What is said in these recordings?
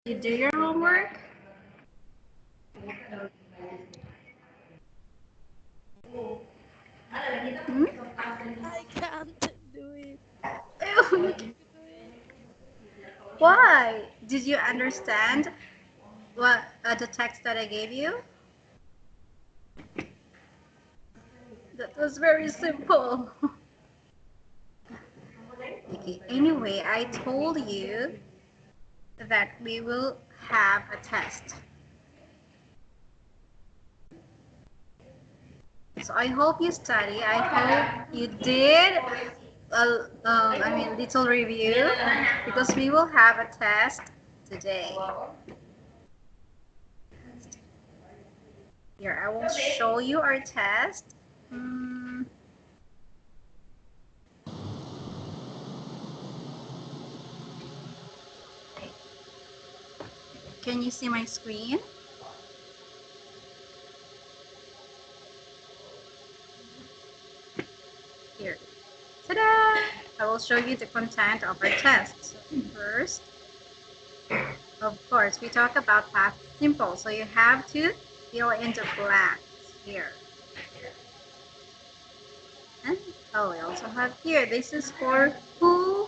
You do your homework? Hmm? I can't do it. Do it. Why? Did you understand what the text that I gave you? That was very simple. Okay, anyway, I told you that we will have a test. So I hope you study. I hope you did little review because we will have a test today. Here, I will show you our test. Hmm, can you see my screen? Here. Ta-da! I will show you the content of our test. So first, of course, we talk about past simple. So you have to fill in the blanks here. And oh, we also have here. This is for who,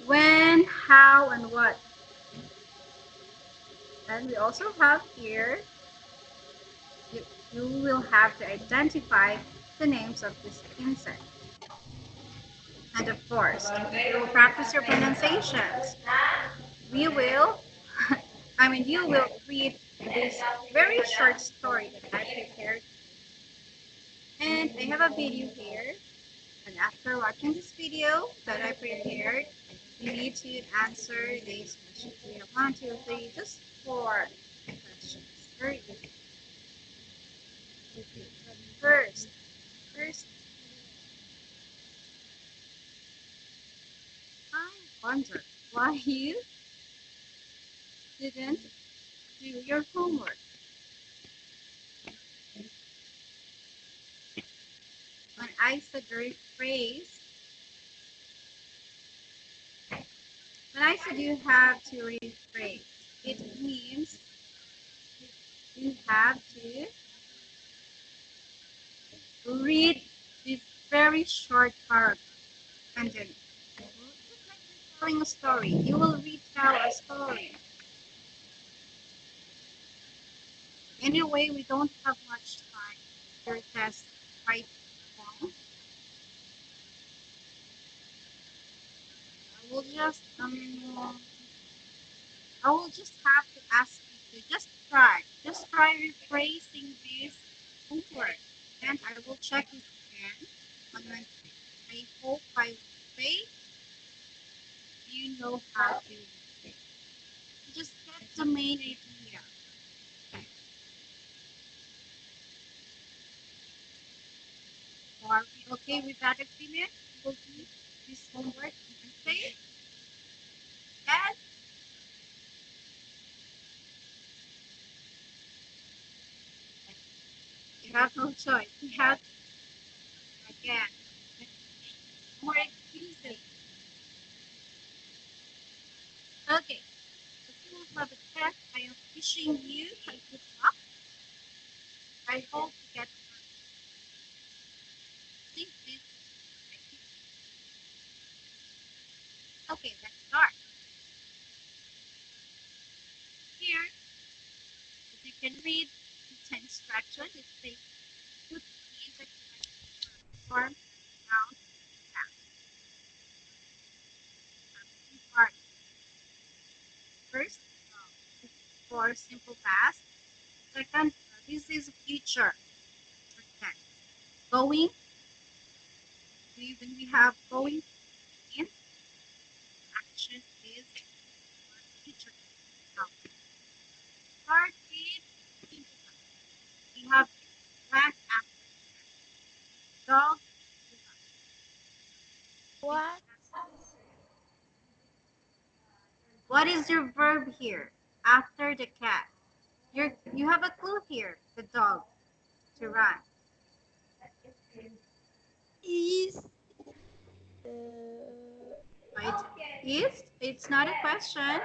when, how, and what. And we also have here, you, you will have to identify the names of this insect. And of course, you will practice your pronunciations. We will, you will read this very short story that I prepared. And I have a video here. And after watching this video that I prepared, you need to answer these questions. We have one, two, three, just four questions. Very easy. Okay. First, I wonder why you didn't do your homework. When I said the phrase, when I said you have to rephrase, it means you have to read this very short paragraph and then just like you're telling a story, you will retell a story. Anyway, we don't have much time. Your test quite long. I will just I will just have to ask you to just try rephrasing this homework, and I will check it again on Monday. I hope by Wednesday you know how to just get the main idea. Are we okay with that agreement? We will do this homework on Wednesday. Yes. You have no choice. You have again more excuses. Okay. So for the test, I am wishing you a good luck. I hope you get think this. Okay, let's start. Here, if you can read the instructions, it says put the form down down. Two parts. First, this is for simple past. Second, this is future. Okay. Going. When we have going in, action is future. Now, start with simple past. We have went after dog. What? What is your verb here? After the cat. You have a clue here. The dog to run. Is Right? Is it's not a question.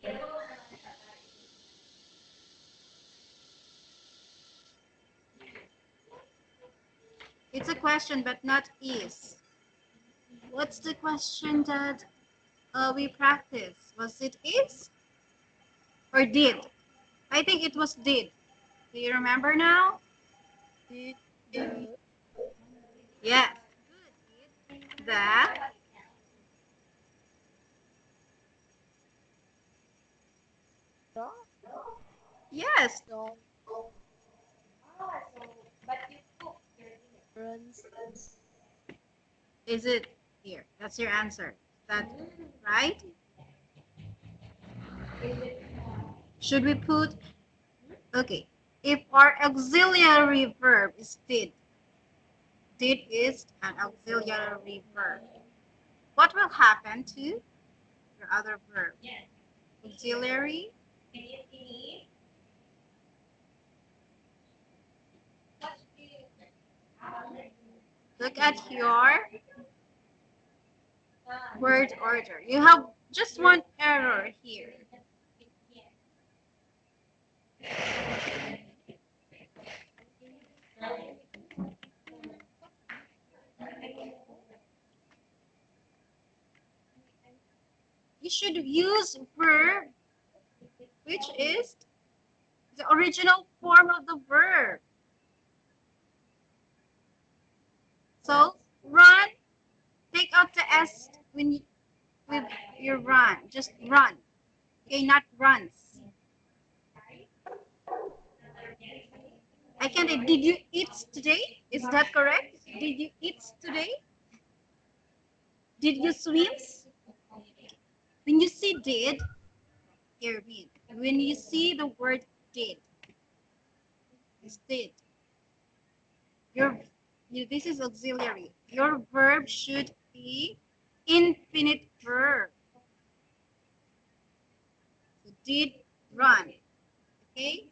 no. It's a question, but not is. What's the question that we practiced? Was it is or did? I think it was did. Do you remember now? Did the Yes. Good. Did the dog yes. dog runs? Is it here? That's your answer. Is that right? Should we put okay? If our auxiliary verb is did is an auxiliary verb. What will happen to your other verb? Auxiliary. Look at your word order. You have just one error here. You should use verb which is the original form of the verb. So run, take out the s when you, with your run. Just run. Okay, not runs. I can't. Did you eat today? Is that correct? Did you eat today? Did you swim? When you see did, here mean. When you see the word did, it's did. Your this is auxiliary. Your verb should be infinite verb. So did run. Okay?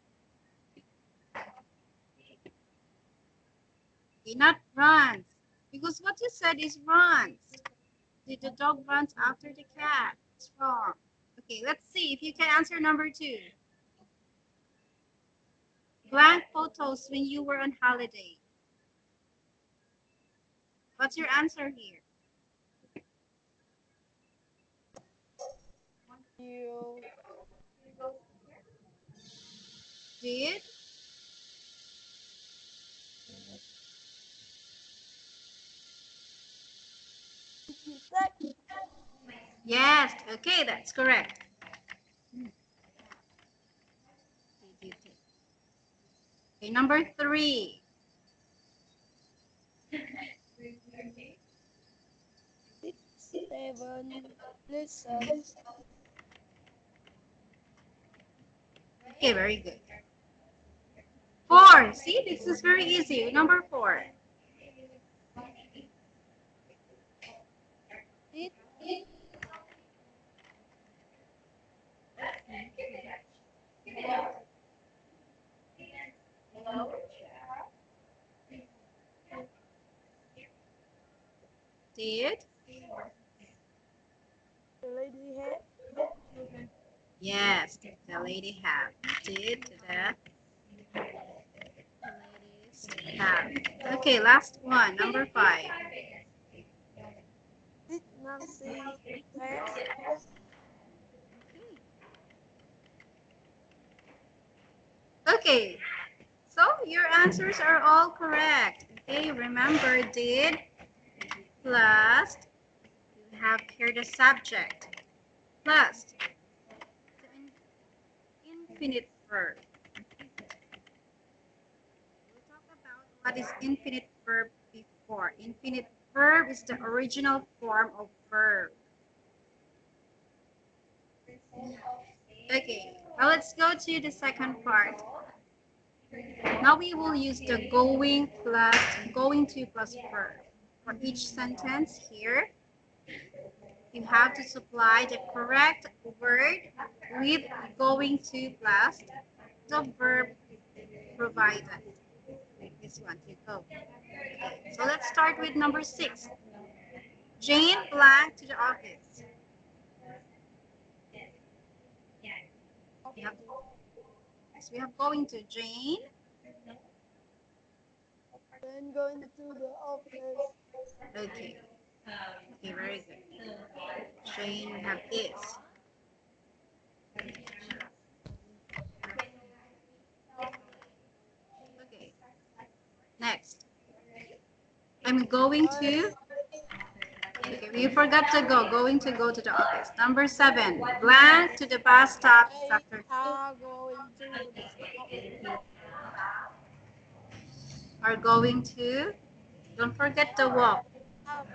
Okay, not runs. Because what you said is runs. Did the dog runs after the cat? It's wrong. Okay, let's see if you can answer number 2. Blank photos when you were on holiday. What's your answer here? You Did? you take Yes. Okay, that's correct. Okay, number 3. six, seven, listen. Okay, very good. 4. See, this is very easy. Number 4. Did Did? the lady have Yes, the lady have. Did the ladies have? Okay, last one. Number 5. did Nancy have Okay, so your answers are all correct. Okay, remember did plus you have here the subject plus the infinite verb. We'll talk about what is infinite verb before. Infinite verb is the original form of verb. Okay, now let's go to the second part. Now we will use the going to plus verb. For each sentence here, you have to supply the correct word with going to plus the verb provided. This one to go. So let's start with number 6. Jane blank to the office. We have, yes, we have going to Jane When going to the office. Okay. Okay, very good. Shane, you have is. Okay. Next. I'm going to. Going, Okay, we forgot to go. Going to go to the office. Number 7. Blank to the bus stop is they after are going to the bus stop. are going to. Don't forget to walk. Are,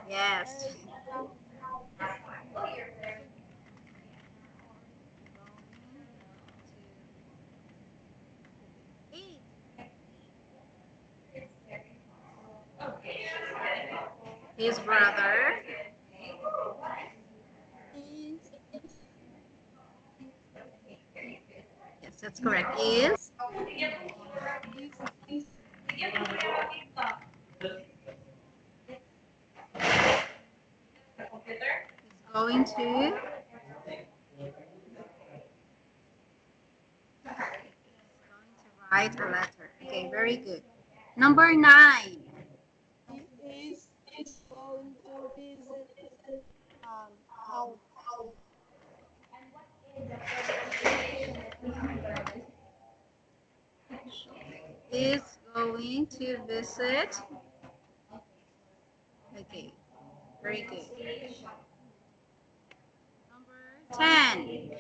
Yes. they are Eight his brother is yes that's correct is is going to write a letter. Okay, very good. Number 9. he is going to visit an house. Is going to visit. Okay, very good. Number 10.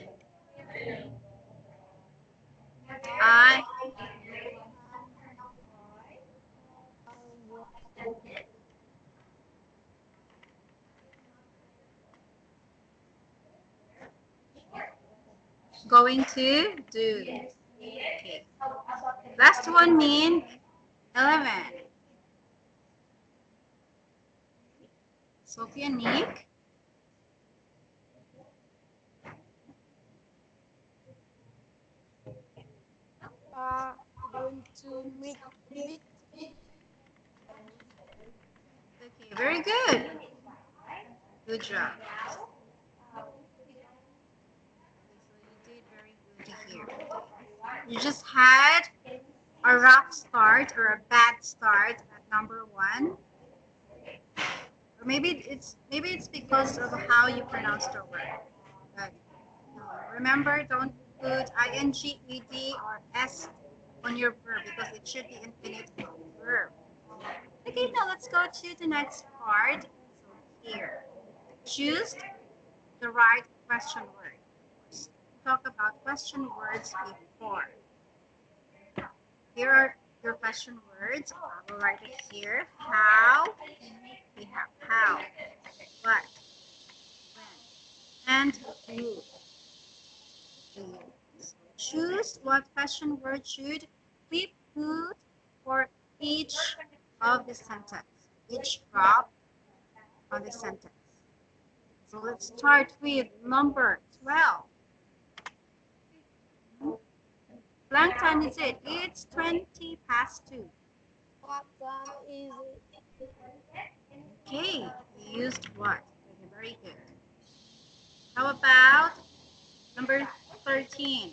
I Um, I'm going to do. Okay. Last one mean 11. Sophie and Nick. are going to meet Okay, very good. Good job. You did very good here. You just had a rough start or a bad start at number 1. Or maybe it's because of how you pronounce the word. But remember, don't put ing, ed, or s on your verb because it should be infinite verb. Okay, now let's go to the next part. So here, choose the right question word. Talk about question words before. Here are your question words. I will write it here. How, we have how, what, when, and who. So choose what question word should we put for each of the sentence, each drop on the sentence. So let's start with number 12. Blank time is it? It's 20 past 2. what time is it? Okay, you used what? Okay, very good. How about number 13?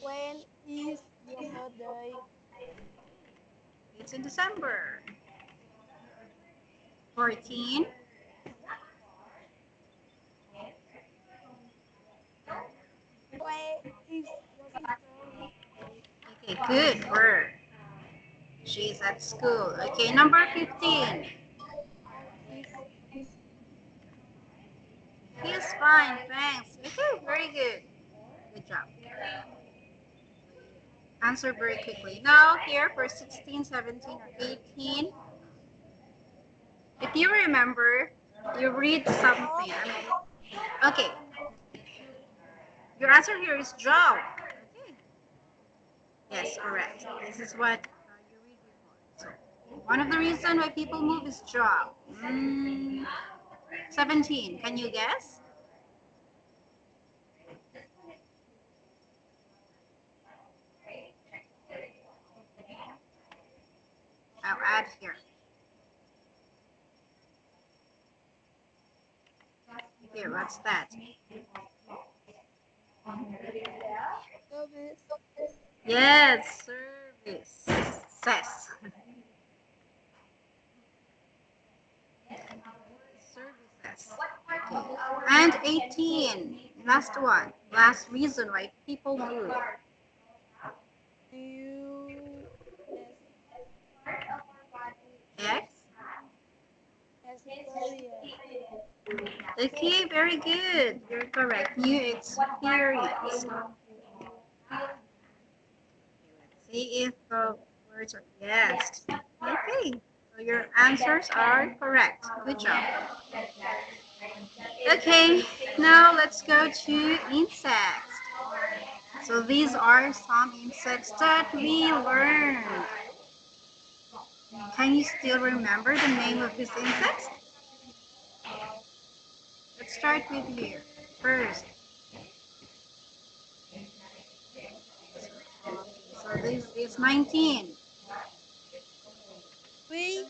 When is your birthday? It's in December. 14. Where is your sister? Okay, good word. She's at school. Okay, number 15. How is He's fine, thanks. Okay, very good. Good job. Answer very quickly. Now, here for 16, 17, or 18. If you remember, you read oh, something. Okay, your answer here is job. Okay. Yes, correct. This is what you read before. So, one of the reasons why people move is job. 17. Can you guess? I'll add here. Here, what's that? service? Yes, service. Cess. And 18. Last one. Last reason why people move. U S X. experience. Okay, very good. You're correct. New experience. See if the words are yes. Okay, so your answers are correct. Good job. Okay, now let's go to insects. So these are some insects that we learned. Can you still remember the name of these insects? Let's start with you first. So this is 19. B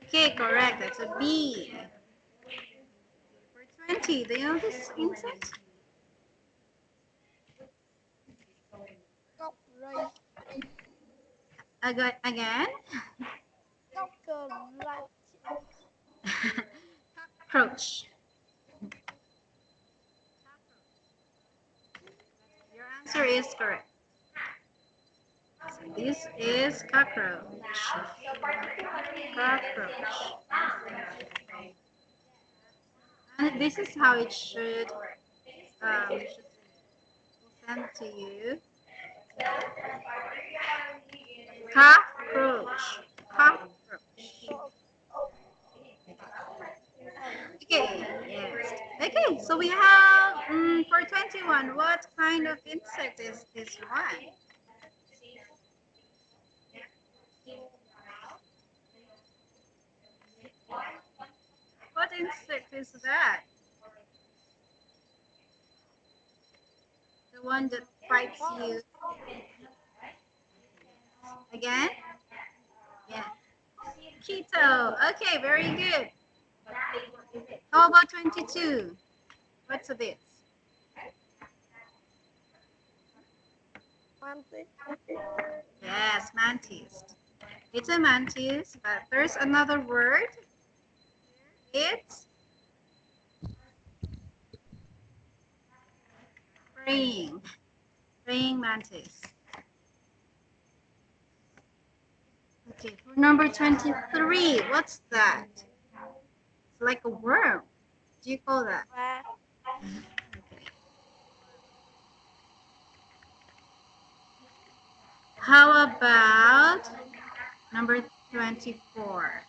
Okay, correct. That's a bee. For 20, do you know this insect? cockroach. Again? Cockroach. Cockroach. Your answer is correct. So this is cockroach. Cockroach. And this is how it should send to you. Cockroach. Cockroach. Cock. Okay, yes. Okay, so we have for 21, what kind of insect is this one? What insect is that? The one that bites you again? Yeah. Keto. Okay, very good. How about 22? What's this? Mantis. Yes, mantis. It's a mantis, but there's another word. It's praying. Praying mantis. Okay, for number 23, what's that? It's like a worm. What do you call that? Và How about number 24?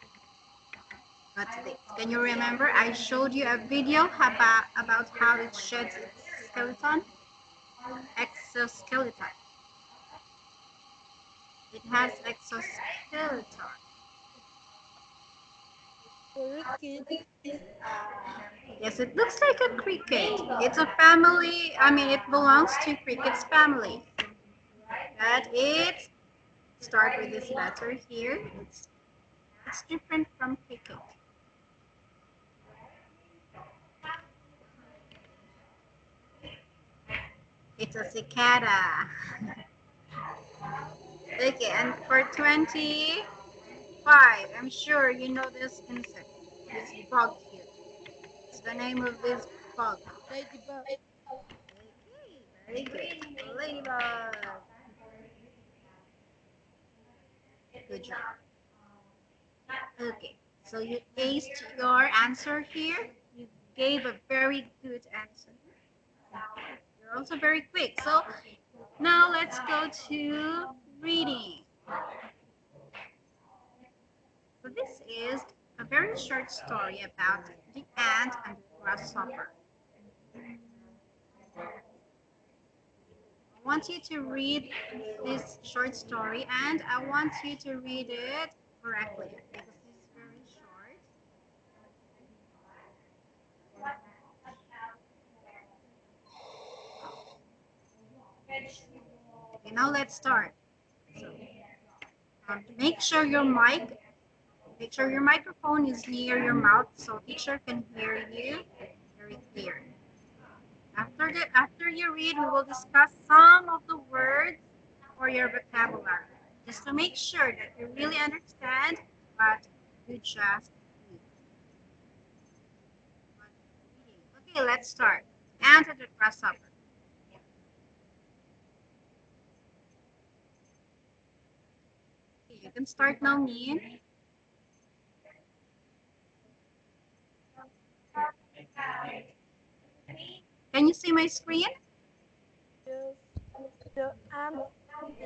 What's this? Can you remember? I showed you a video about how it sheds its skeleton. Exoskeleton. It has exoskeleton. cricket. Yes, it looks like a cricket. It's a family. I mean, it belongs to cricket's family. But it's start with this letter here. It's different from cricket. It's a cicada. Okay, and for 25, I'm sure you know this insect, this bug here. What's the name of this bug? Ladybug. Okay, very good. Ladybug. Good job. Okay, so you aced your answer here. You gave a very good answer. You're also very quick. So now let's go to reading. So this is a very short story about the ant and the grasshopper. I want you to read this short story and I want you to read it correctly because this is very short. Okay, now let's start. So, make sure your microphone is near your mouth so teacher can hear you very clear. After you read, we will discuss some of the words for your vocabulary, just to make sure that you really understand what you just read. Okay, let's start. Ant and the grasshopper. Okay, you can start now, Min. Can you see my screen? Yes. The ant thinks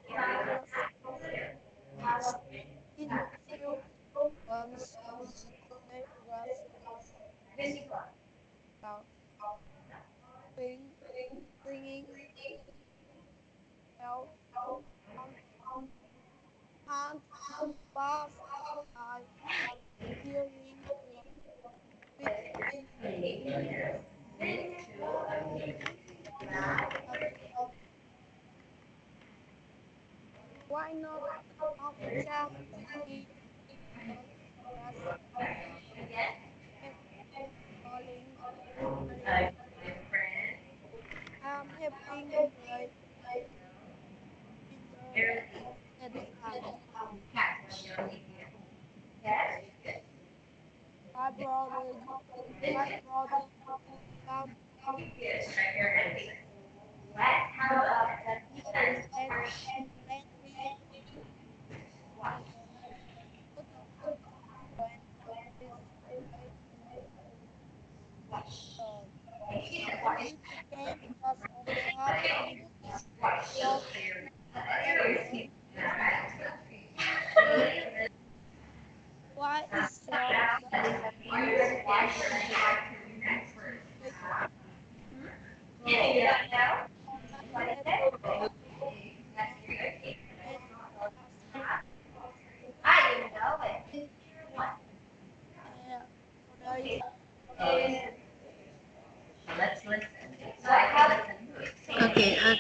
grass fast in the field once the grasshopper out sing, singing out on and fast I hearing with a why not up chat he on grasshopper kept calling my I'm having great dinner said the ant. I brought some plant plenty to the ant when his great dog. He became grasshopper with long ever why is long great Hmm? I'm having long said grasshopper uh, raised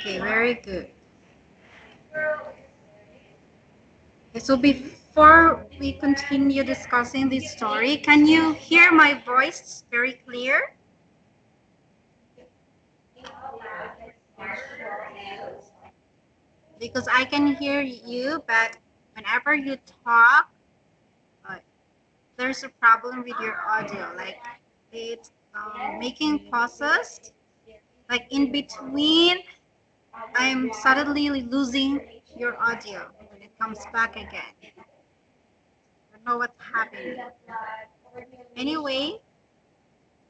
Okay, very good. Okay, so before we continue discussing this story, can you hear my voice very clear? Because I can hear you, but whenever you talk, uh, there's a problem with your audio. Like it's making pauses, like in between, I'm suddenly losing your audio when it comes back again. I don't know what's happening. Anyway,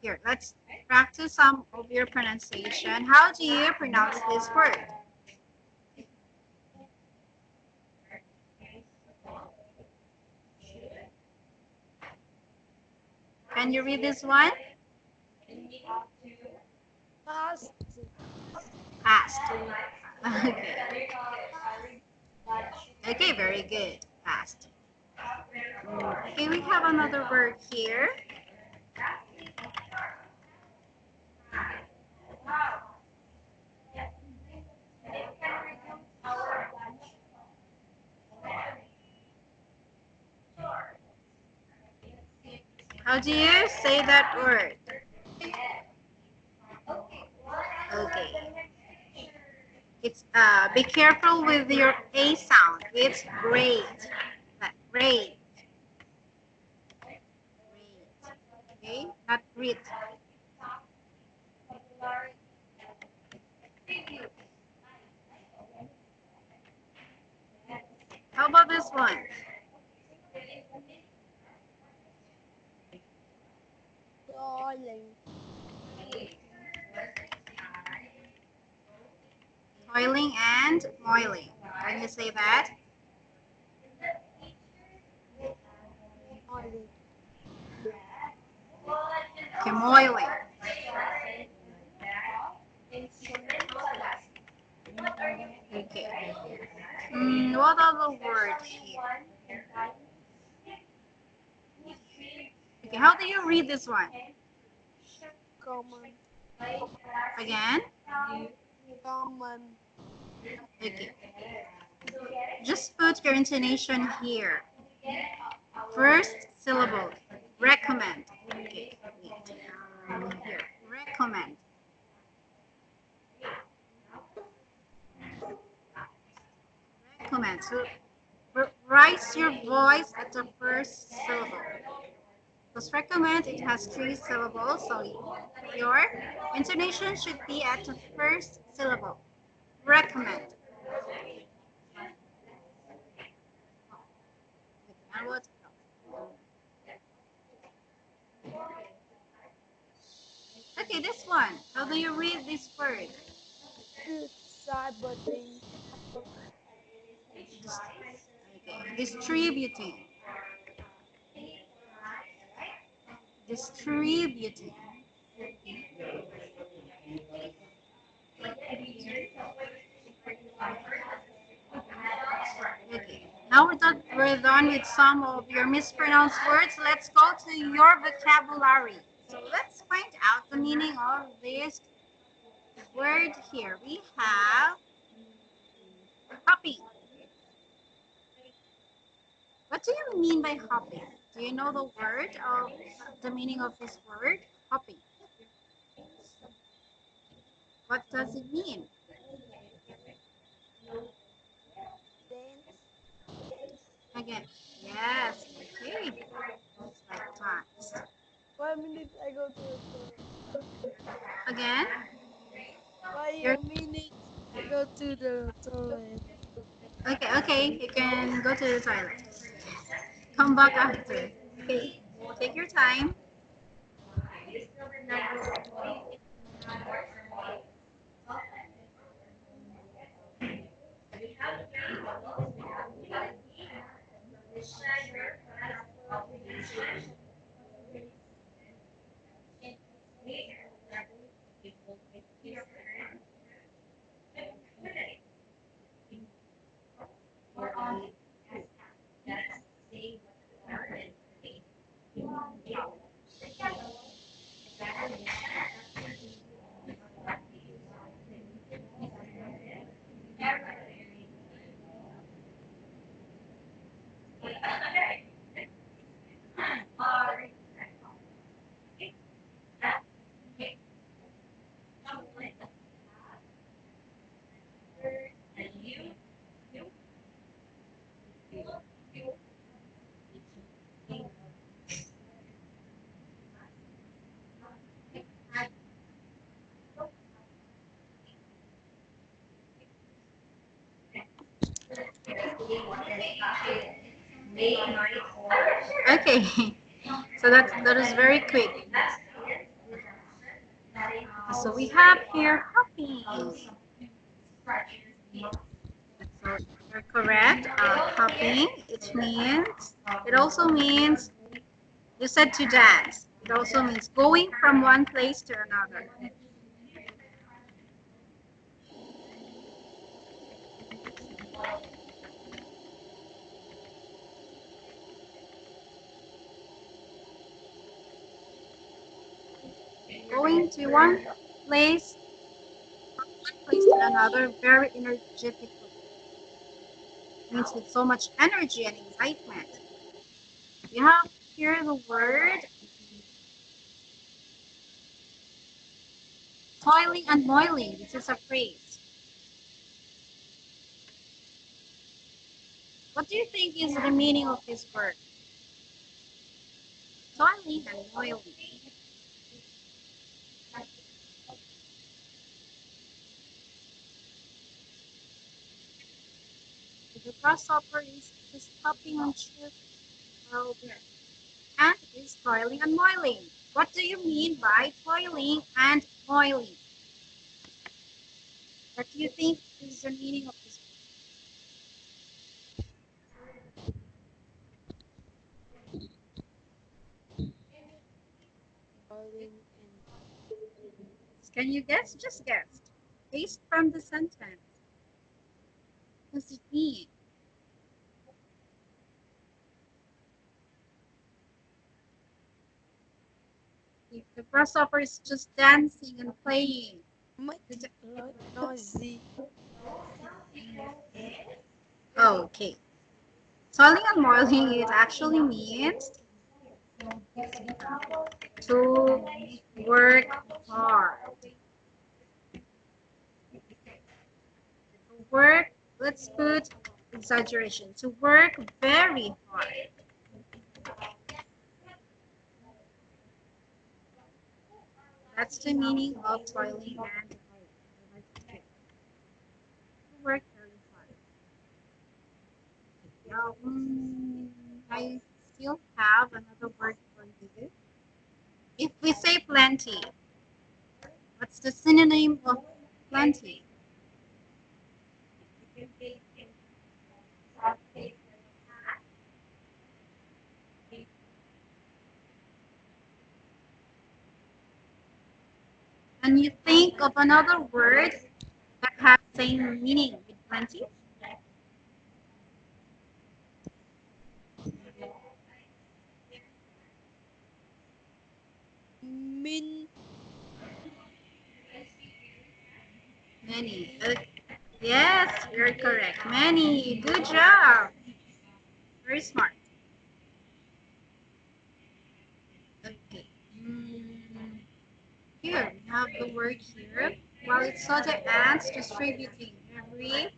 here, let's practice some of your pronunciation. How do you pronounce this word? Can you read this one? past Past. Okay. Okay, very good. Past. Okay, we have another word here. How do you say that word? Okay. It's be careful with your A sound. It's great. That great. Great. Okay, not great. How about this one? toiling Toiling and moiling. Can you say that? toiling Okay, moiling. Okay. What other word here? Okay, how do you read this one? common Again? common Okay. Just put your intonation here. First syllable. Recommend. Okay. Here. Recommend. Recommend. So raise your voice at the first syllable. Because recommend, it has three syllables, so your intonation should be at the first syllable. Recommend. And what else? Okay, this one. How do you read this word? Distributing. Okay, distributing. Distributing. Okay. Now we're done with some of your mispronounced words. Let's go to your vocabulary. So let's find out the meaning of this word here. We have hopping. What do you mean by hopping? Do you know the word of the meaning of this word? Hopping. What does it mean? Dance. Again. Yes. Okay. Just like times. 5 minutes I go to the toilet. Again. You're 5 minutes I go to the toilet. okay. Okay. You can go to the toilet. Come back after. Okay. Take your time. Okay. So that is very quick. So we have here hopping. So you're correct. Hopping. It also means you said to dance. It also means going from one place to another. Going to place, one place to another very energetically. Means with so much energy and excitement. You have here the word toiling and moiling. This is a phrase. What do you think is the meaning of this word? Toiling and moiling. The grasshopper is hopping on chips and is toiling and moiling. What do you mean by toiling and moiling? What do you think is the meaning of this Falling and word? Can you guess? Just guess. Based from the sentence. What does it mean? If the grasshopper is just dancing and playing. much noisy. Okay. Toiling and moiling, it actually means to work hard. To work, let's put exaggeration. To work very hard. What's the meaning of toiling and work very hard? Now, I still have another word for you. If we say plenty, what's the synonym of plenty? And you think of another word that has same meaning with plenty? Min. Many. Yes, you're correct. Many. Good job. Very smart. Okay. Here, we have the word here. Well, it's so the ants distributing every.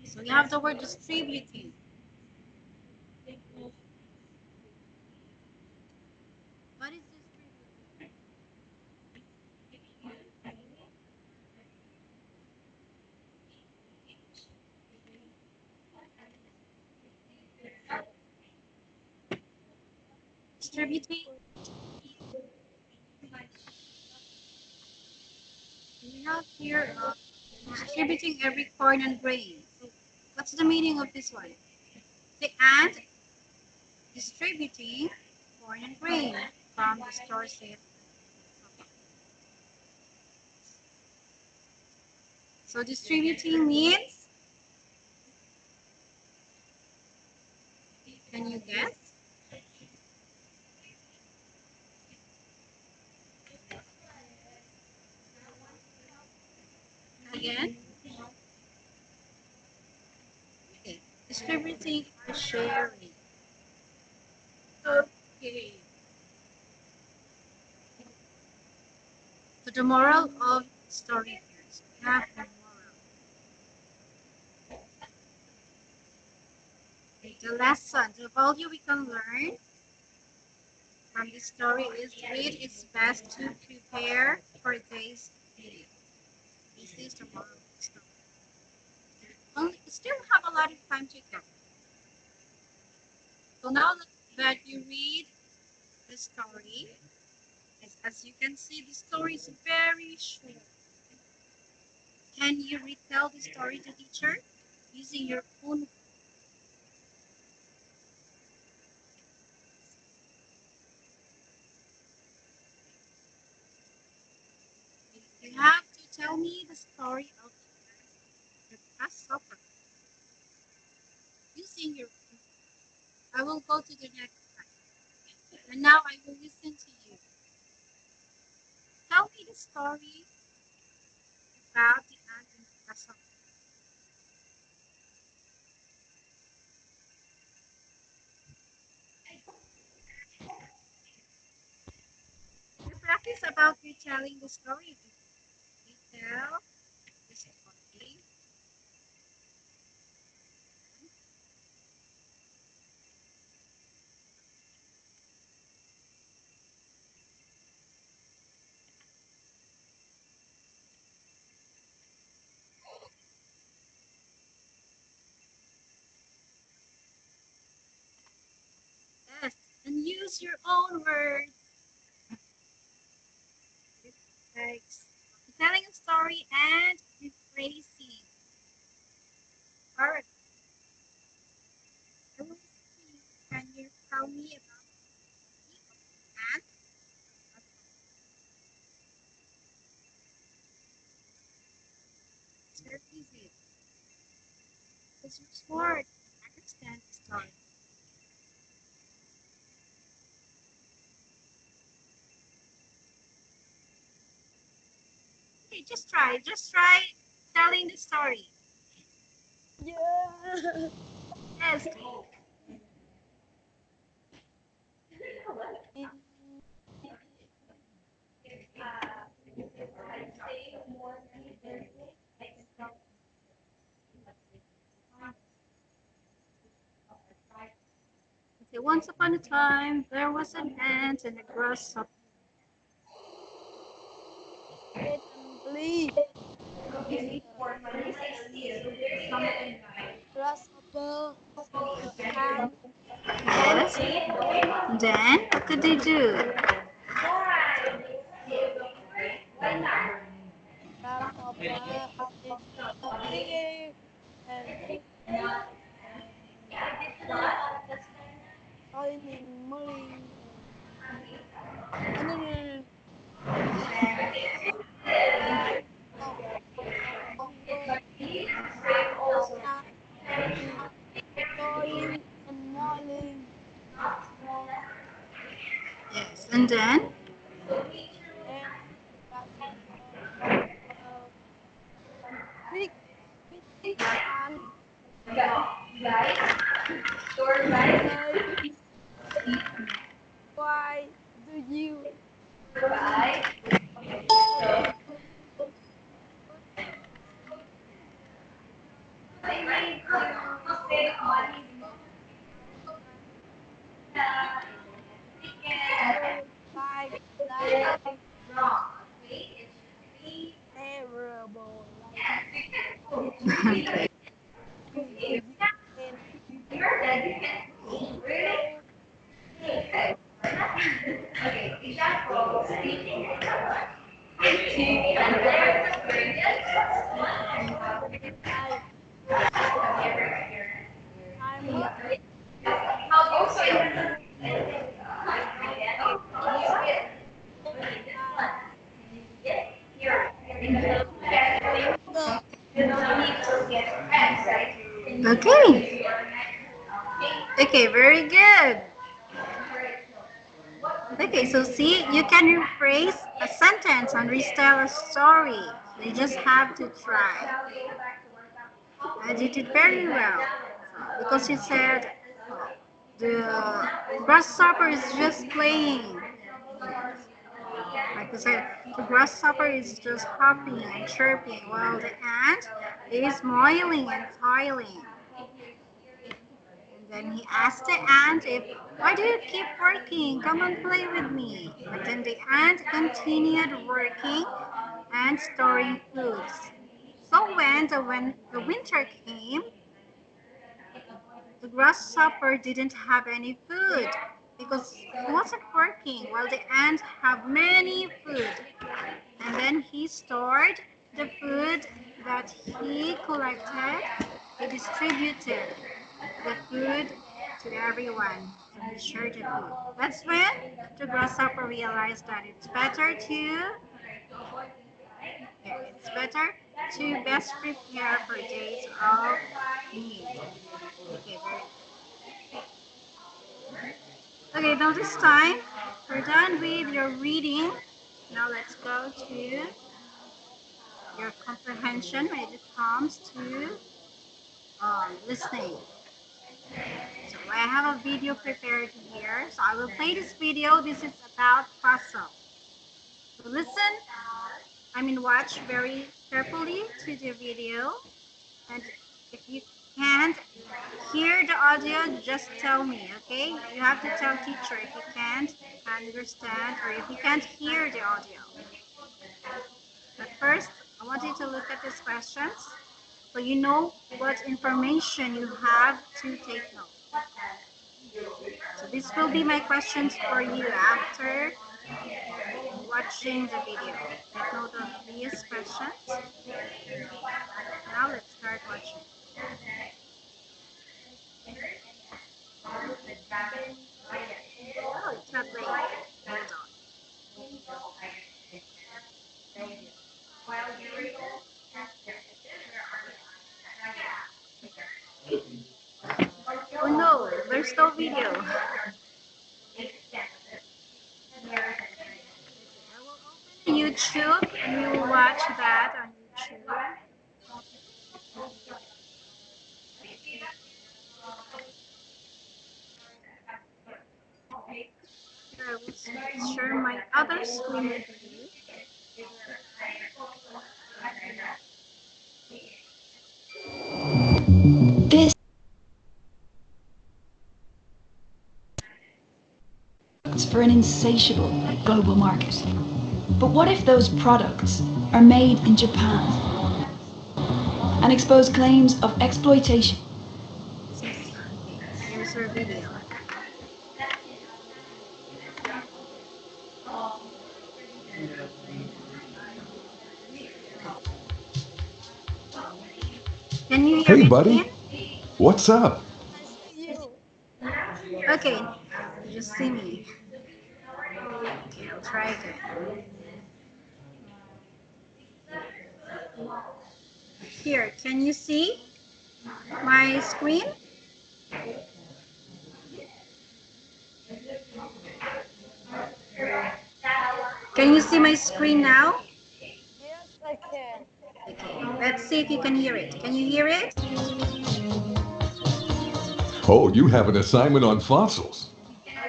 So we have the word distributing. What is distributing? Distributing. We have here distributing every corn and grain. So what's the meaning of this one? The ant distributing corn and grain from the store sale. So distributing means, can you guess? Again? Okay. Distributing or sharing. Okay. So the moral of the story here. So we have the moral. The lesson, the value we can learn from this story is read is best to prepare for today's video. This is the moral of the story. Only still have a lot of time to go. So now that you read the story, as you can see, the story is very short. Can you retell the story to teacher using your own? You have to tell me the story of the grasshopper using your own. I will go to the next slide. And now I will listen to you. Tell me the story about the ant and the grasshopper. You practice about retelling the story. You tell the story. Yes, and use your own words. Thanks. Telling a story and rephrasing. All right. I will listen to you. Can you tell me about the ant? It's very easy. Because you're smart. Understand the story. Okay, just try. Just try telling the story. Yeah. Yes. In, Okay, once upon a time, there was an ant and a grasshopper. Then, what did they do? Blah blah blah. It's not here. And finding money. No, no, no, no. Like, oh, he was happy, smiling and smiling. Yes, and then? And that uh, big and say, why do you think so? Like that terrible. Like Okay. you can go like I'm not you like no Okay. Okay, very good. Okay, so see, you can rephrase a sentence and retell a story. You just have to try. And you did very well. Because you said the grasshopper is just playing. Like I said, the grasshopper is just hopping and chirping while the ant is moiling and toiling. And then he asked the ant if, why do you keep working? Come and play with me. But then the ant continued working and storing foods. So when the winter came, the grasshopper didn't have any food because he wasn't working while the ants have many food. And then he stored the food that he collected. He distributed the food to everyone. So he shared the food. That's when the grasshopper realized that it's better to best prepare for days of need. Okay, okay, now this time we're done with your reading. Now let's go to your comprehension when it comes to listening. So I have a video prepared here. So I will play this video. This is about puzzle. So listen, watch very carefully to the video. And if you can't hear the audio, just tell me, okay? You have to tell teacher if you can't understand or if you can't hear the audio. But first, I want you to look at these questions so you know what information you have to take note. So this will be my questions for you after watching the video. Take note of these questions. Now let's start watching. Oh, it's not playing. Hold on. Oh no, there's no video. I will open YouTube and you will watch that on YouTube. Here I will share my other screen with you. This is for an insatiable global market. But what if those products are made in Japan and expose claims of exploitation? Here's our video. Can you hear Hey, me, buddy, Min? what's up? I see you. Okay, you just see me. Okay, I'll try again. Here, can you see my screen? Can you see my screen now? Yes, I can. Okay, let's see if you can hear it. Can you hear it? Oh, you have an assignment on fossils.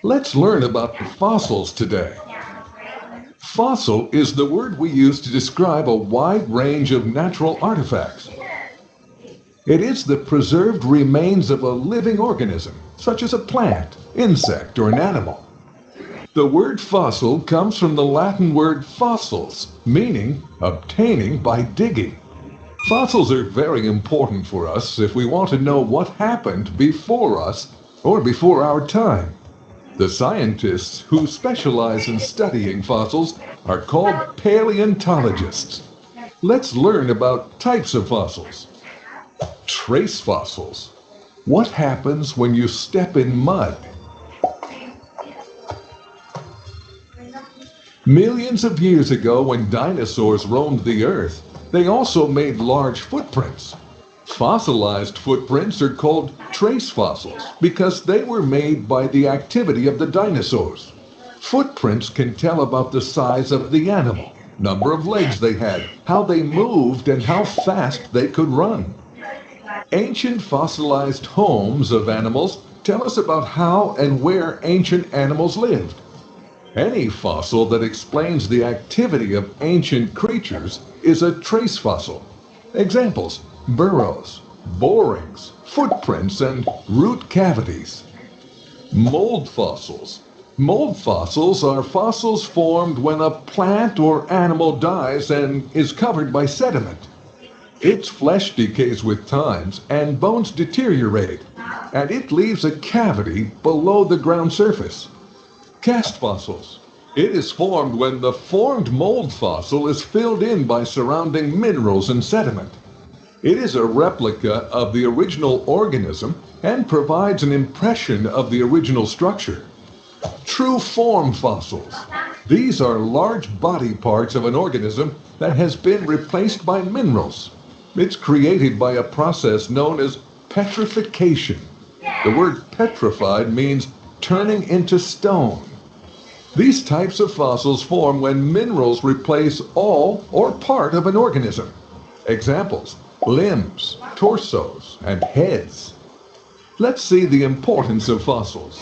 Let's learn about the fossils today. Fossil is the word we use to describe a wide range of natural artifacts. It is the preserved remains of a living organism, such as a plant, insect, or an animal. The word fossil comes from the Latin word fossils, meaning obtaining by digging. Fossils are very important for us if we want to know what happened before us or before our time. The scientists who specialize in studying fossils are called paleontologists. Let's learn about types of fossils. Trace fossils. What happens when you step in mud? Millions of years ago, when dinosaurs roamed the earth, they also made large footprints. Fossilized footprints are called trace fossils because they were made by the activity of the dinosaurs. Footprints can tell about the size of the animal, number of legs they had, how they moved, and how fast they could run. Ancient fossilized homes of animals tell us about how and where ancient animals lived. Any fossil that explains the activity of ancient creatures is a trace fossil. Examples: burrows, borings, footprints, and root cavities. Mold fossils. Mold fossils are fossils formed when a plant or animal dies and is covered by sediment. Its flesh decays with time and bones deteriorate, and it leaves a cavity below the ground surface. Cast fossils. It is formed when the formed mold fossil is filled in by surrounding minerals and sediment. It is a replica of the original organism and provides an impression of the original structure. True form fossils. These are large body parts of an organism that has been replaced by minerals. It's created by a process known as petrification. The word petrified means turning into stone. These types of fossils form when minerals replace all or part of an organism. Examples: limbs, torsos, and heads. Let's see the importance of fossils.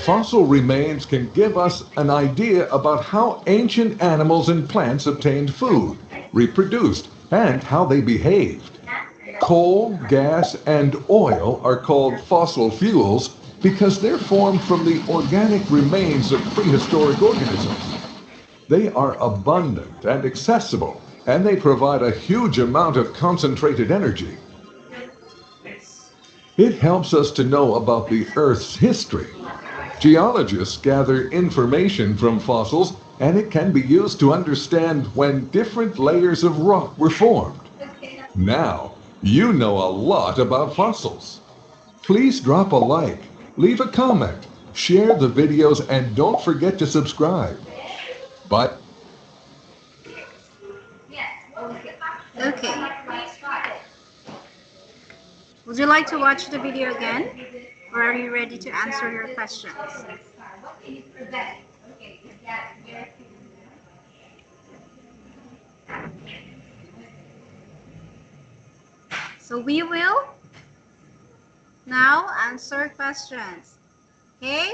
Fossil remains can give us an idea about how ancient animals and plants obtained food, reproduced, and how they behaved. Coal, gas, and oil are called fossil fuels because they're formed from the organic remains of prehistoric organisms. They are abundant and accessible, and they provide a huge amount of concentrated energy. It helps us to know about the Earth's history. Geologists gather information from fossils, and it can be used to understand when different layers of rock were formed. Now, you know a lot about fossils. Please drop a like, leave a comment, share the videos, and don't forget to subscribe. But Okay. Would you like to watch the video again? Or are you ready to answer your questions? So we will now answer questions. Okay?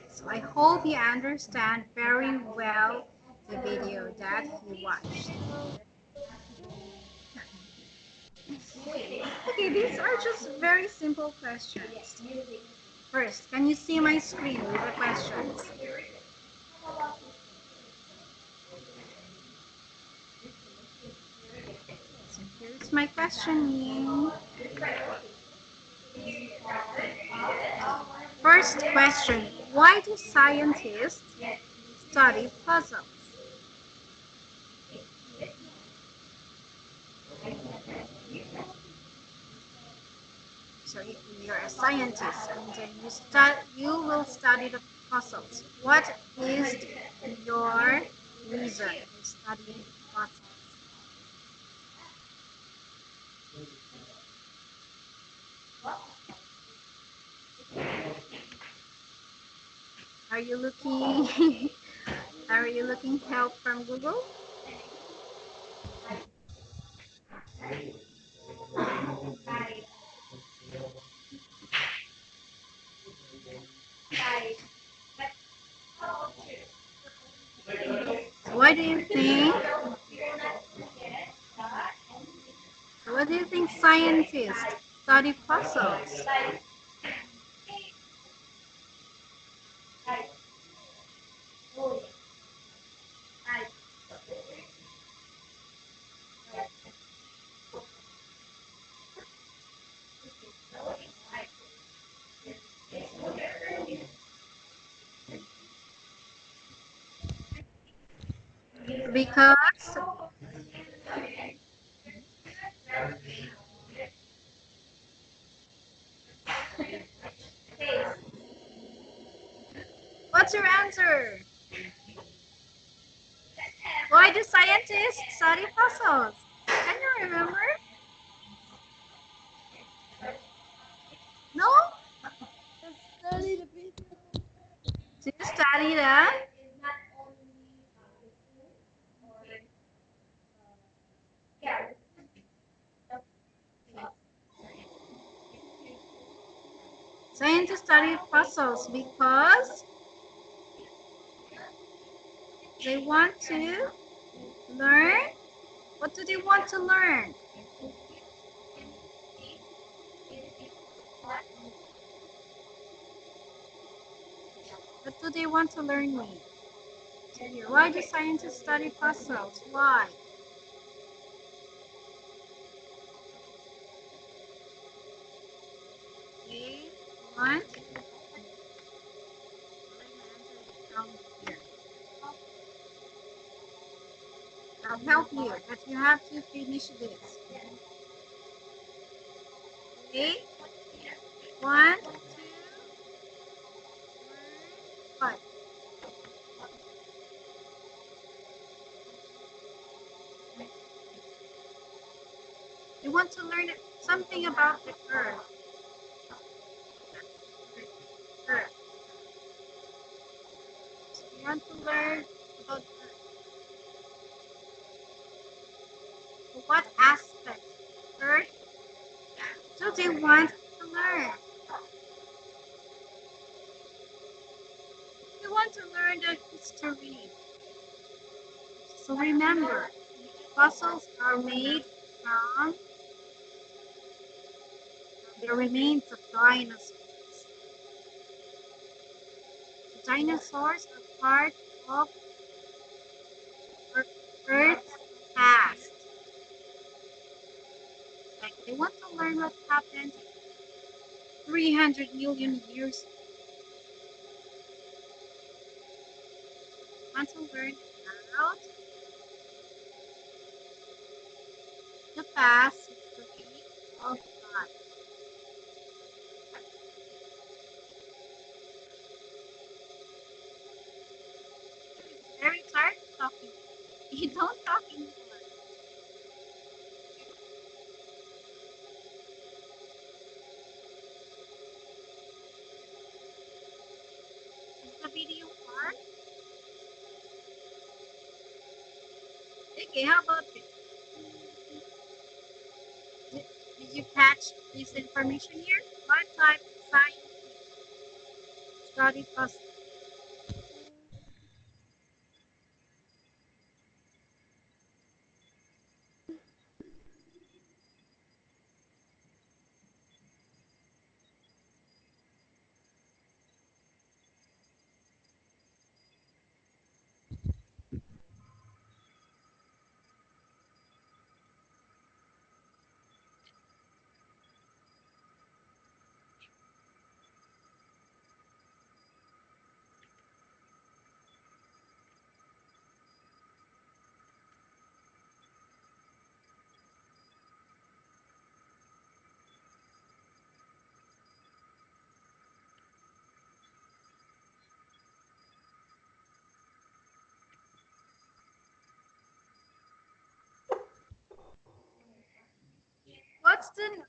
So I hope you understand very well the video that you watched. Okay, these are just very simple questions. First, can you see my screen with the questions? So here's my questioning. First question, why do scientists study puzzles? So you're a scientist, and then you will study the fossils. What is your reason to study fossils? Are you looking? Are you looking help from Google? So why do you think? What do you think scientists study fossils? Because what's your answer? Why do scientists study fossils? Can you remember? No? To study the people. To study the scientists study fossils because they want to learn. What do they want to learn? What do they want to learn me? Why do scientists study fossils? Why? They want. Down here. I'll help you, but you have to finish this. Okay? One, two, five. You want to learn something about the earth. Earth. So you want to learn about earth. So what aspect of earth do they want to learn? They want to learn the history. So remember, fossils are made from the remains of dinosaurs. The dinosaurs are part of Earth's past. Like they want to learn what happened 300 million years ago. They want to learn about the past history of God. It's very tired of talking. You don't talk anymore. Is the video hard? Okay, how about this? Did you catch this information here? What type of science study first?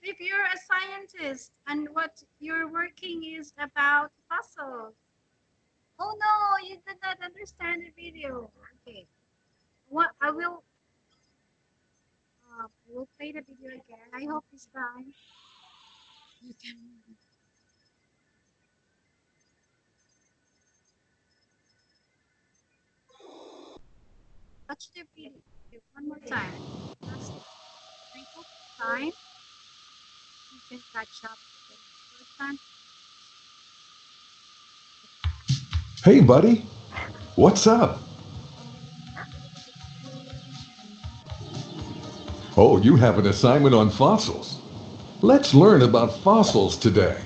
if you're a scientist and what you're working is about fossils. Oh no, you did not understand the video. Okay. What I will play the video again. I hope this time you can watch the video one more time. Just drink of time. You can catch up with the first time. Hey, buddy, what's up? Oh, you have an assignment on fossils. Let's learn about fossils today.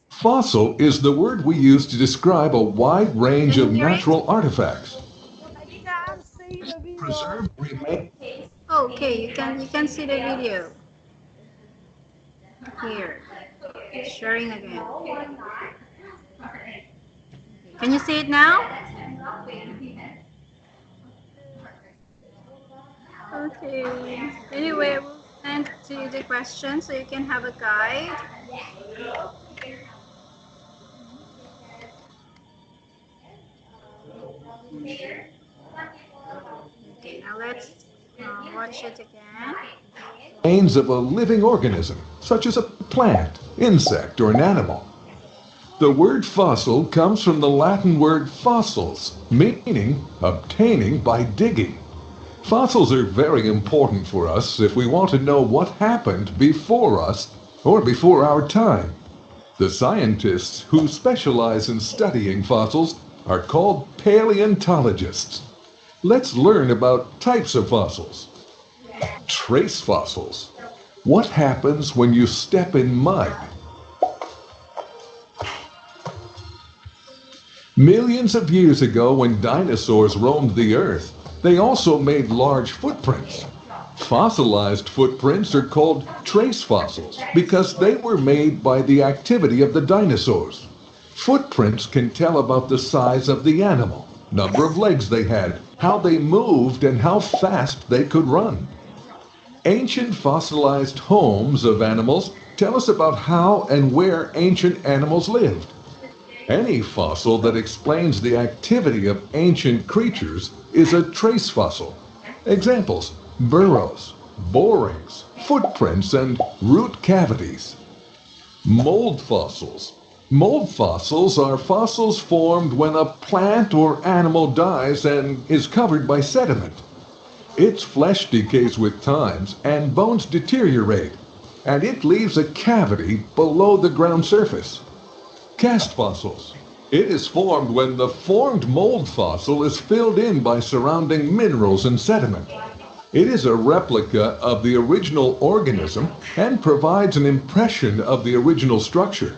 Fossil is the word we use to describe a wide range Can you of hear it? natural artifacts. I can't see the video. Preserve, remain. Okay, you can see the video here. It's sharing again. Can you see it now? Okay. Anyway, we'll send to you the question so you can have a guide. Okay, now let's watch it again. Remains of a living organism, such as a plant, insect, or an animal. The word fossil comes from the Latin word fossils, meaning obtaining by digging. Fossils are very important for us if we want to know what happened before us or before our time. The scientists who specialize in studying fossils are called paleontologists. Let's learn about types of fossils. Trace fossils. What happens when you step in mud? Millions of years ago, when dinosaurs roamed the earth, they also made large footprints. Fossilized footprints are called trace fossils because they were made by the activity of the dinosaurs. Footprints can tell about the size of the animal, number of legs they had, how they moved, and how fast they could run. Ancient fossilized homes of animals tell us about how and where ancient animals lived. Any fossil that explains the activity of ancient creatures is a trace fossil. Examples: burrows, borings, footprints, and root cavities. Mold fossils. Mold fossils are fossils formed when a plant or animal dies and is covered by sediment. Its flesh decays with time and bones deteriorate, and it leaves a cavity below the ground surface. Cast fossils. It is formed when the formed mold fossil is filled in by surrounding minerals and sediment. It is a replica of the original organism and provides an impression of the original structure.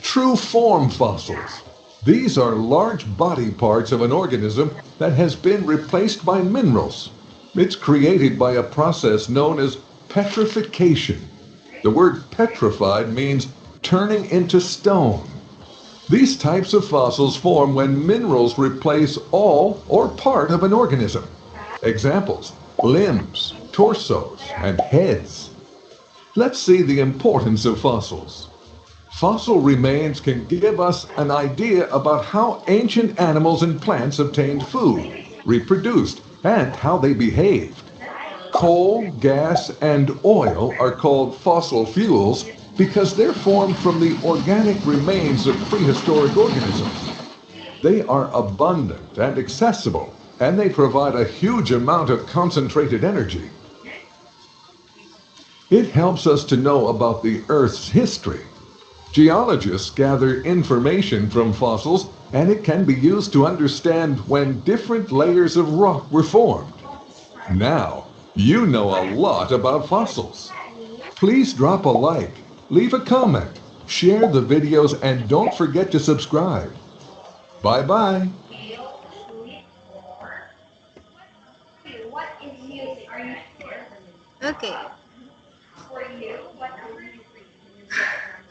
True form fossils. These are large body parts of an organism that has been replaced by minerals. It's created by a process known as petrification. The word petrified means turning into stone. These types of fossils form when minerals replace all or part of an organism. Examples: limbs, torsos, and heads. Let's see the importance of fossils. Fossil remains can give us an idea about how ancient animals and plants obtained food, reproduced, and how they behaved. Coal, gas, and oil are called fossil fuels because they're formed from the organic remains of prehistoric organisms. They are abundant and accessible, and they provide a huge amount of concentrated energy. It helps us to know about the Earth's history. Geologists gather information from fossils, and it can be used to understand when different layers of rock were formed. Now, you know a lot about fossils. Please drop a like, leave a comment, share the videos, and don't forget to subscribe. Bye-bye. Okay.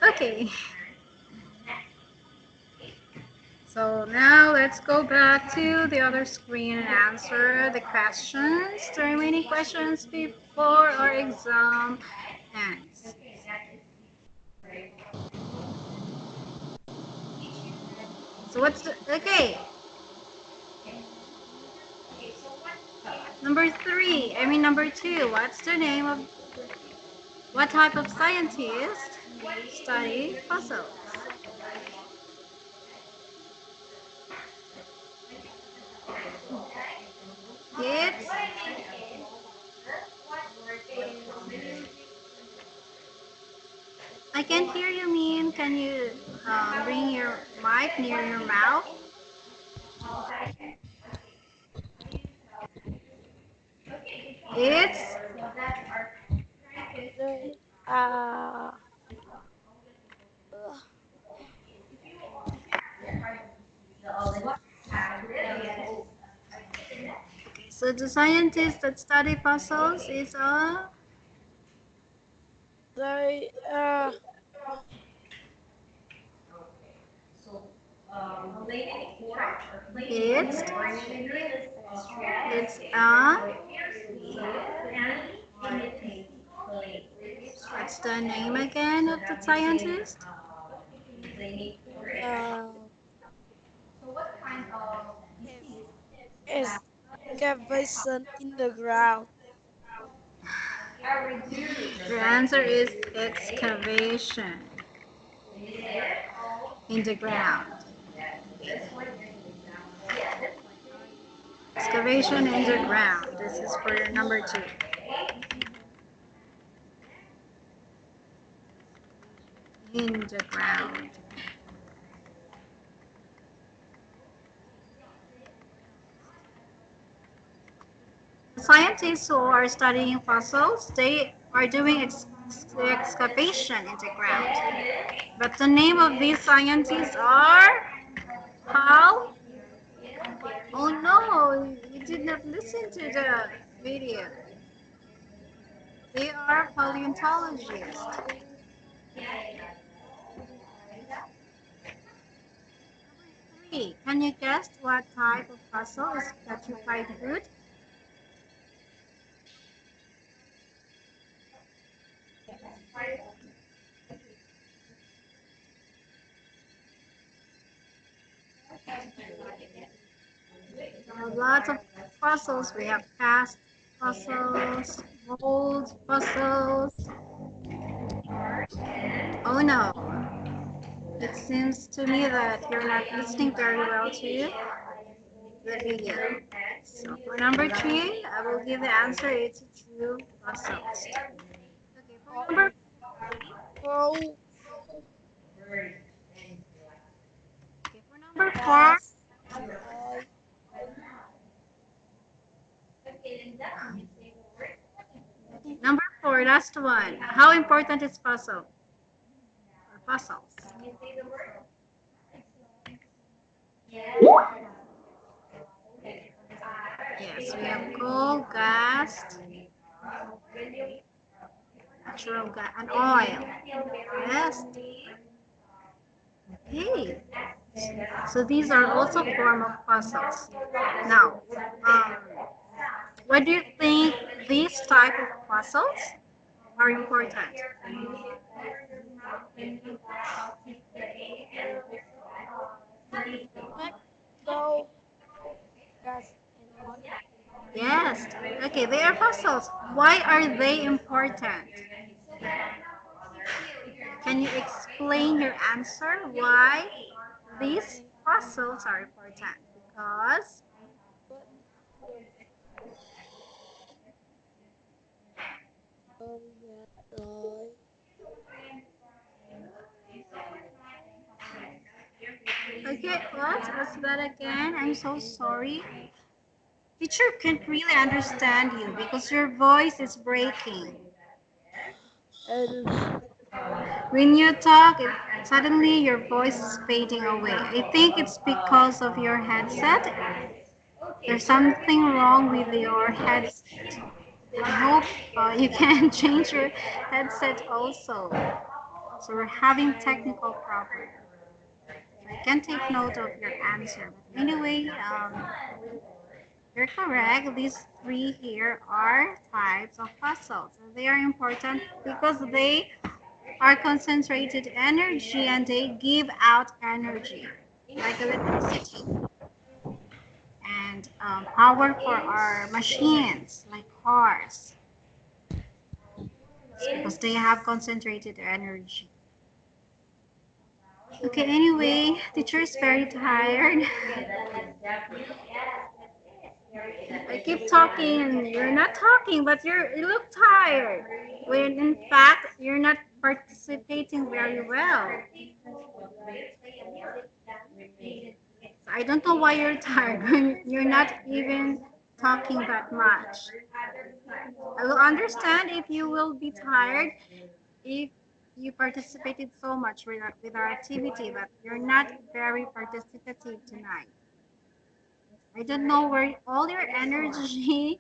Okay. So now let's go back to the other screen and answer the questions, the remaining questions before our exam ants. So what's the, okay, number three, I mean number two, what's the name of, what type of scientist study fossils? It's, I can't hear you, Mean. Can you bring your mic near your mouth? It's, the uh, uh, so the scientist that study fossils is a, the it's, it's a, what's the name again of the scientist? uh, excavation in the ground. Your answer is excavation in the ground. Excavation in the ground. This is for your number two. In the ground. Scientists who are studying fossils, they are doing excavation in the ground. But the name of these scientists are how? Oh no, you did not listen to the video. They are paleontologists. Three. Can you guess what type of fossil is petrified wood? There are lots of fossils. We have past fossils, old fossils. Oh no, it seems to me that you're not listening very well to the video. So for number three, I will give the answer. It's true fossils. Okay, Uh, for number, False. okay, for number four, Gas. Oil. number four, last one. How important is fossil or fossils? Yes, we have coal, gas, natural gas, and oil. Yes. Hey. So these are also form of fossils. Now, um, what do you think these type of fossils are important? Make coal, gas, and oil. Yes. Okay, they are fossils. Why are they important? Can you explain your answer? Why these Make fossils are important? Because what the coal, gas, oil. okay, what's that again? I'm so sorry. Teacher can't really understand you because your voice is breaking. And When you talk, suddenly your voice is fading away. I think it's because of your headset. There's something wrong with your headset. I hope you can change your headset also. So we're having technical problem. So I can take note of your answer. But anyway, You're correct. These three here are types of fossils. They are important because they are concentrated energy and they give out energy, like electricity and power for our machines, like cars, because they have concentrated energy. Okay, anyway, teacher is very tired. I keep talking and you're not talking, but you look tired. When in fact you're not participating very well. I don't know why you're tired when you're not even talking that much. I will understand if you will be tired if you participated so much with our activity, but you're not very participative tonight. I don't know where all your energy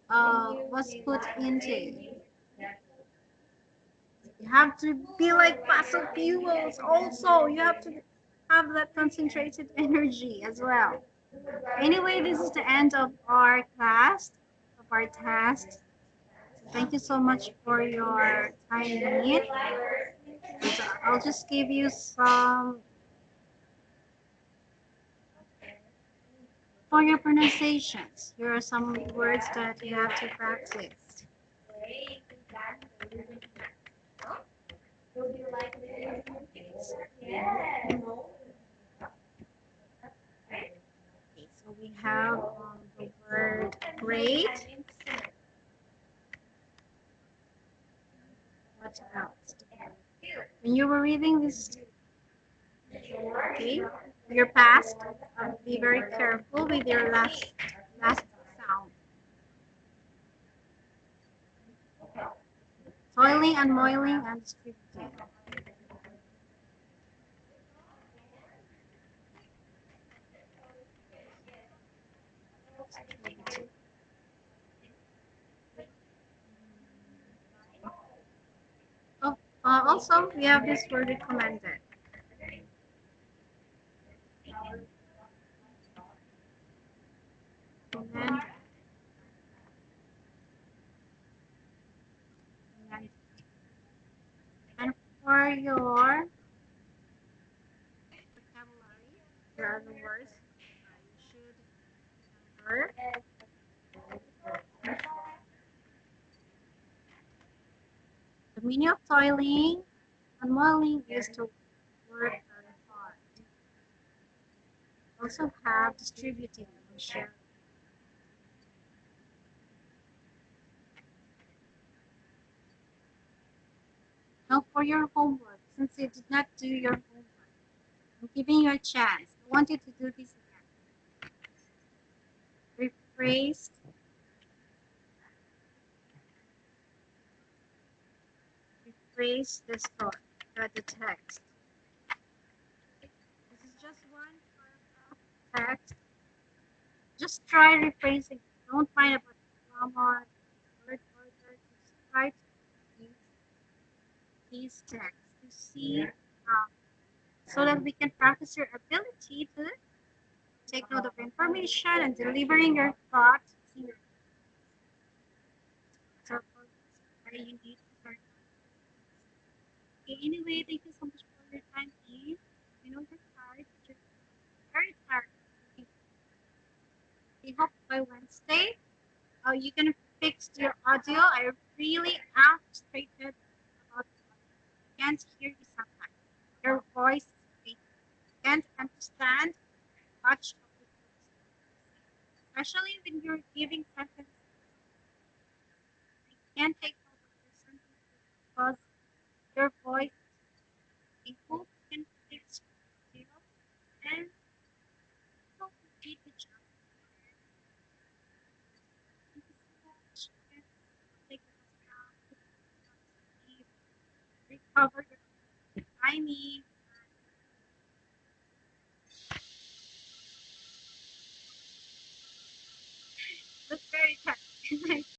was put into. You have to be like fossil fuels also. You have to have that concentrated energy as well. Anyway, this is the end of our class, of our task. So thank you so much for your time, Min. So I'll just give you some for your pronunciations. Here are some words that you have to practice. Okay, so we have the word great. What else? When you were reading this, okay, your past, be very careful with your last sound. Toiling and moiling and distributing. Oh, also we have this word recommended. Recommend, recommend. And for your vocabulary, there are the words you should remember. The meaning of toiling and moiling is to work very hard. Also have distributing and sharing. Now for your homework, since you did not do your homework, I'm giving you a chance. I want you to do this again. Rephrase, rephrase the story, the text. This is just one paragraph text. Just try rephrasing. Don't find about grammar, word order. Just try to use these texts to see so that we can practice your ability to take note of information and delivering your thoughts. So very unique. Okay, anyway, thank you so much for your time, Eve. I know you're tired, but you're very tired. I hope by Wednesday, you can fix your audio. I really am frustrated about I can't hear you sometimes. Your voice is fake. I can't understand much of the words, especially when you're giving sentences. I can't take note of your sentences because your voice is fake. I hope you can fix your audio and hope you did the job. Thank you so much. And take a rest now. Sleep, recover your timing.